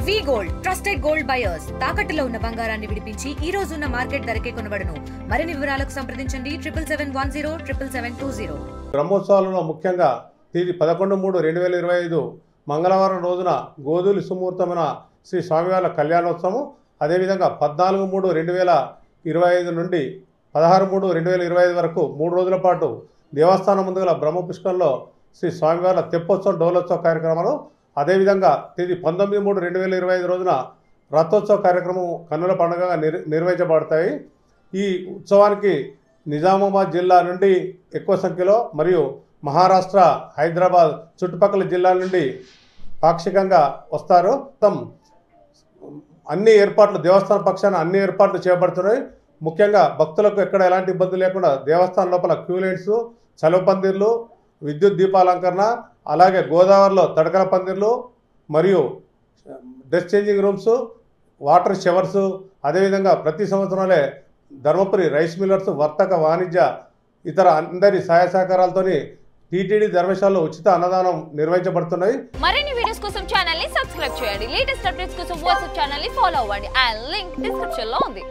వి gold trusted gold buyers తాకట్టులో ఉన్న బంగారాన్ని విడిపించి ఈ రోజు ఉన్న మార్కెట్ ధరకే కొనబడును. మరిన్ని వివరాలకు సంప్రదించండి 77107720. బ్రహ్మోత్సవాలలో ముఖ్యంగా తేదీ 11/3/2025 మంగళవారం రోజున గోధులి సుముహూర్తమైన శ్రీ స్వామివార్ల కళ్యాణోత్సవం, అదేవిధంగా 14/3/2025 నుండి 16/3/2025 వరకు 3 రోజుల పాటు దేవస్థానం ముందుగల బ్రహ్మపుష్కరంలో శ్రీ స్వామివార్ల తెప్పోత్సవం డోలోత్సవ కార్యక్రమాలు, అదేవిధంగా తేదీ 19/3/2025 రోజున రథోత్సవ కార్యక్రమం కన్నుల పండుగగా నిర్వహించబడతాయి. ఈ ఉత్సవానికి నిజామాబాద్ జిల్లా నుండి ఎక్కువ సంఖ్యలో మరియు మహారాష్ట్ర, హైదరాబాద్ చుట్టుపక్కల జిల్లాల నుండి పాక్షికంగా వస్తారు. మొత్తం అన్ని ఏర్పాట్లు దేవస్థానం పక్షాన అన్ని ఏర్పాట్లు చేపడుతున్నాయి. ముఖ్యంగా భక్తులకు ఎక్కడ ఎలాంటి ఇబ్బంది లేకుండా దేవస్థానం లోపల క్యూ లైన్స్, చలువ పందిర్లు, విద్యుత్ దీపాలంకరణ, అలాగే గోదావరిలో తడకల పందిర్లు మరియు dress changing rooms, water showers, అదేవిధంగా ప్రతి సంవత్సరంలో ధర్మపురి రైస్ మిల్లర్స్, వర్తక, వాణిజ్య ఇతర అందరి సహాయ సహకారాలతోని టీటీడీ ధర్మశాలలో ఉచిత అన్నదానం నిర్వహించబడుతున్నాయి. మరిన్ని వీడియోస్ కోసం ఛానల్ ని సబ్స్క్రైబ్ చేయండి. లేటెస్ట్ అప్డేట్స్ కోసం వాట్సాప్ ఛానల్ ని ఫాలో అవ్వండి. ఆ లింక్ డిస్క్రిప్షన్ లో ఉంది.